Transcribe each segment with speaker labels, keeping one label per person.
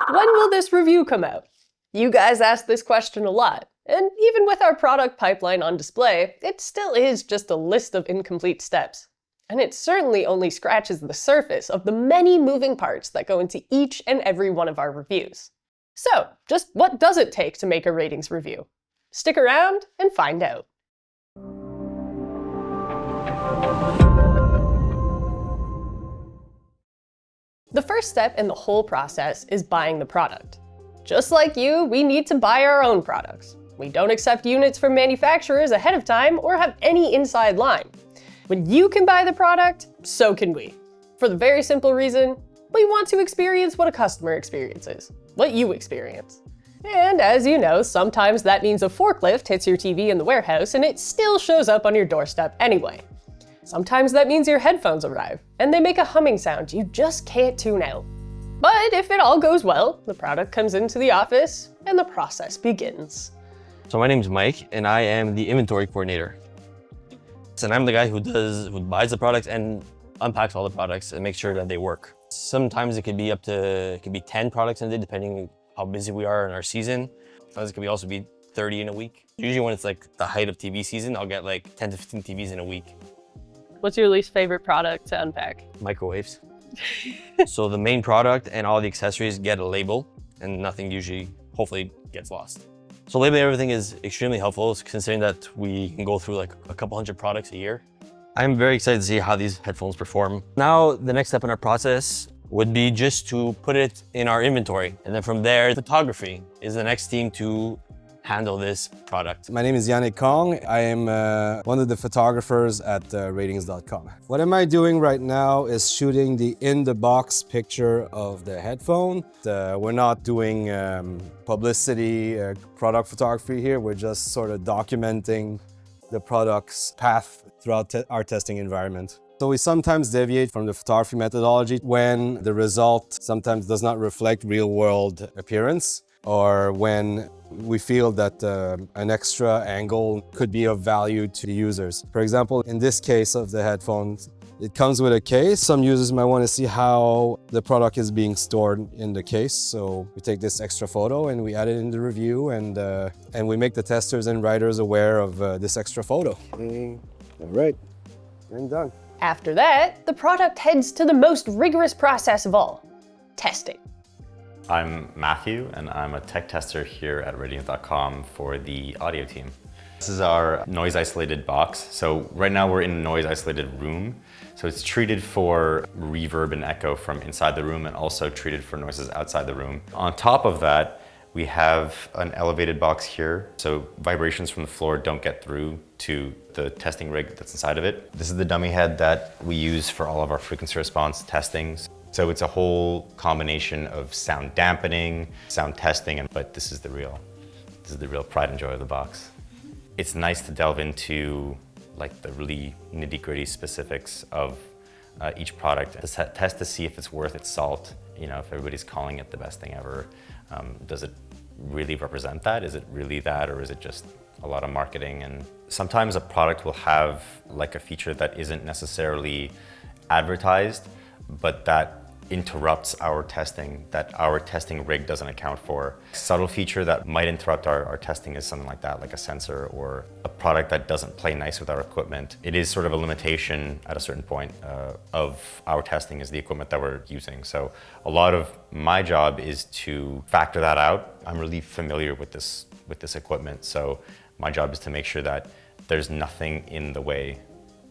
Speaker 1: When will this review come out? You guys ask this question a lot, and even with our product pipeline on display, it still is just a list of incomplete steps. And it certainly only scratches the surface of the many moving parts that go into each and every one of our reviews. So, just what does it take to make a ratings review? Stick around and find out. The first step in the whole process is buying the product. Just like you, we need to buy our own products. We don't accept units from manufacturers ahead of time or have any inside line. When you can buy the product, so can we. For the very simple reason, we want to experience what a customer experiences, what you experience. And as you know, sometimes that means a forklift hits your TV in the warehouse and it still shows up on your doorstep anyway. Sometimes that means your headphones arrive, and they make a humming sound you just can't tune out. But if it all goes well, the product comes into the office, and the process begins.
Speaker 2: So my name is Mike, and I am the inventory coordinator. And I'm the guy who buys the products and unpacks all the products and makes sure that they work. Sometimes it could be 10 products in a day, depending how busy we are in our season. Sometimes it could also be 30 in a week. Usually when it's like the height of TV season, I'll get like 10 to 15 TVs in a week.
Speaker 1: What's your least favorite product to unpack?
Speaker 2: Microwaves. So the main product and all the accessories get a label, and nothing usually, hopefully, gets lost. So labeling everything is extremely helpful, considering that we can go through like a couple hundred products a year. I'm very excited to see how these headphones perform. Now, the next step in our process would be just to put it in our inventory. And then from there, photography is the next team to handle this product.
Speaker 3: My name is Yannick Kong. I am one of the photographers at Rtings.com. What am I doing right now is shooting the in-the-box picture of the headphone. We're not doing publicity, product photography here. We're just sort of documenting the product's path throughout our testing environment. So we sometimes deviate from the photography methodology when the result sometimes does not reflect real-world appearance, or when we feel that an extra angle could be of value to the users. For example, in this case of the headphones, it comes with a case. Some users might want to see how the product is being stored in the case. So we take this extra photo and we add it in the review, and we make the testers and writers aware of this extra photo. All right, and done.
Speaker 1: After that, the product heads to the most rigorous process of all, testing.
Speaker 4: I'm Matthew, and I'm a tech tester here at Rtings.com for the audio team. This is our noise-isolated box. So right now we're in a noise-isolated room. So it's treated for reverb and echo from inside the room, and also treated for noises outside the room. On top of that, we have an elevated box here, so vibrations from the floor don't get through to the testing rig that's inside of it. This is the dummy head that we use for all of our frequency response testings. So it's a whole combination of sound dampening, sound testing, but this is the real pride and joy of the box. It's nice to delve into like the really nitty-gritty specifics of each product. Test to see if it's worth its salt. You know, if everybody's calling it the best thing ever, does it really represent that? Is it really that, or is it just a lot of marketing? And sometimes a product will have like a feature that isn't necessarily advertised, but that interrupts our testing, that our testing rig doesn't account for. A subtle feature that might interrupt our testing is something like that, like a sensor or a product that doesn't play nice with our equipment. It is sort of a limitation at a certain point of our testing is the equipment that we're using. So a lot of my job is to factor that out. I'm really familiar with this equipment, so my job is to make sure that there's nothing in the way,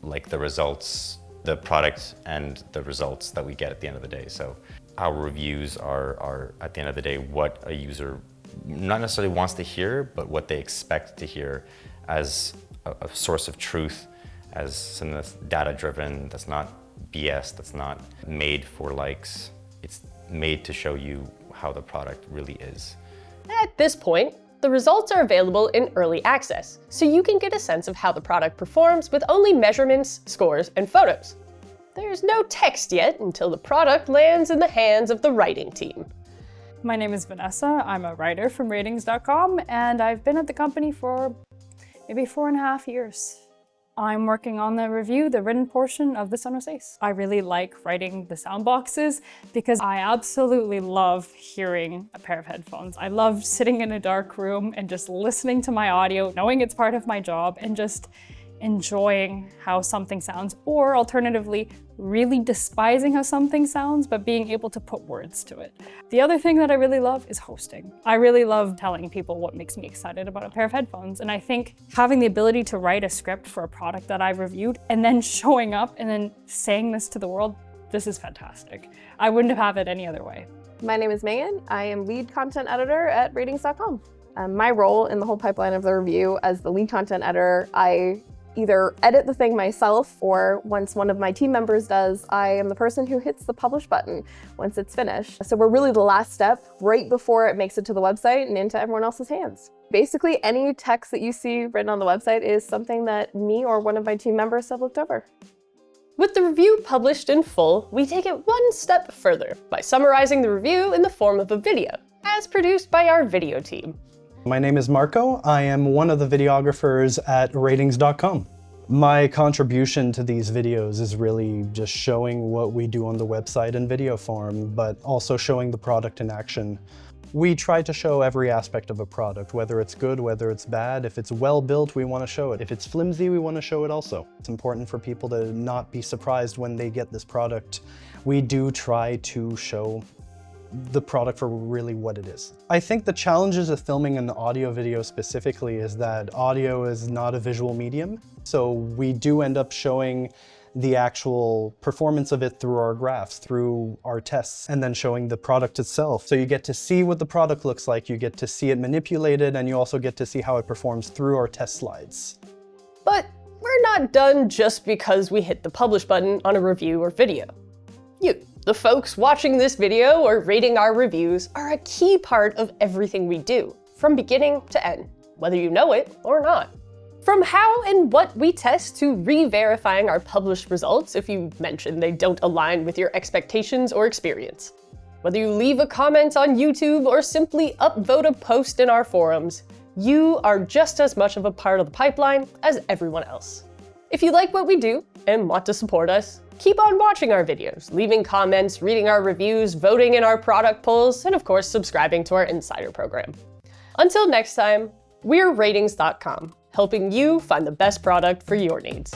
Speaker 4: like the results, the product and the results that we get at the end of the day. So our reviews are at the end of the day what a user not necessarily wants to hear, but what they expect to hear as a source of truth, as something that's data-driven, that's not BS, that's not made for likes. It's made to show you how the product really is.
Speaker 1: At this point, the results are available in early access, so you can get a sense of how the product performs with only measurements, scores, and photos. There's no text yet until the product lands in the hands of the writing team.
Speaker 5: My name is Vanessa. I'm a writer from Rtings.com, and I've been at the company for maybe 4.5 years. I'm working on the written portion of the Sonos Ace. I really like writing the sound boxes because I absolutely love hearing a pair of headphones. I love sitting in a dark room and just listening to my audio, knowing it's part of my job, and just enjoying how something sounds, or alternatively, really despising how something sounds, but being able to put words to it. The other thing that I really love is hosting. I really love telling people what makes me excited about a pair of headphones, and I think having the ability to write a script for a product that I've reviewed and then showing up and then saying this to the world, this is fantastic. I wouldn't have it any other way.
Speaker 6: My name is Megan. I am lead content editor at Rtings.com. My role in the whole pipeline of the review as the lead content editor, I either edit the thing myself, or once one of my team members does, I am the person who hits the publish button once it's finished. So we're really the last step right before it makes it to the website and into everyone else's hands. Basically, any text that you see written on the website is something that me or one of my team members have looked over.
Speaker 1: With the review published in full, we take it one step further by summarizing the review in the form of a video, as produced by our video team.
Speaker 7: My name is Marco. I am one of the videographers at Rtings.com. My contribution to these videos is really just showing what we do on the website in video form, but also showing the product in action. We try to show every aspect of a product, whether it's good, whether it's bad. If it's well built, we want to show it. If it's flimsy, we want to show it also. It's important for people to not be surprised when they get this product. We do try to show the product for really what it is. I think the challenges of filming an audio video specifically is that audio is not a visual medium. So we do end up showing the actual performance of it through our graphs, through our tests, and then showing the product itself. So you get to see what the product looks like, you get to see it manipulated, and you also get to see how it performs through our test slides.
Speaker 1: But we're not done just because we hit the publish button on a review or video. You, the folks watching this video or rating our reviews, are a key part of everything we do, from beginning to end, whether you know it or not. From how and what we test to re-verifying our published results if you mention they don't align with your expectations or experience. Whether you leave a comment on YouTube or simply upvote a post in our forums, you are just as much of a part of the pipeline as everyone else. If you like what we do and want to support us, keep on watching our videos, leaving comments, reading our reviews, voting in our product polls, and of course, subscribing to our insider program. Until next time, we're Rtings.com, helping you find the best product for your needs.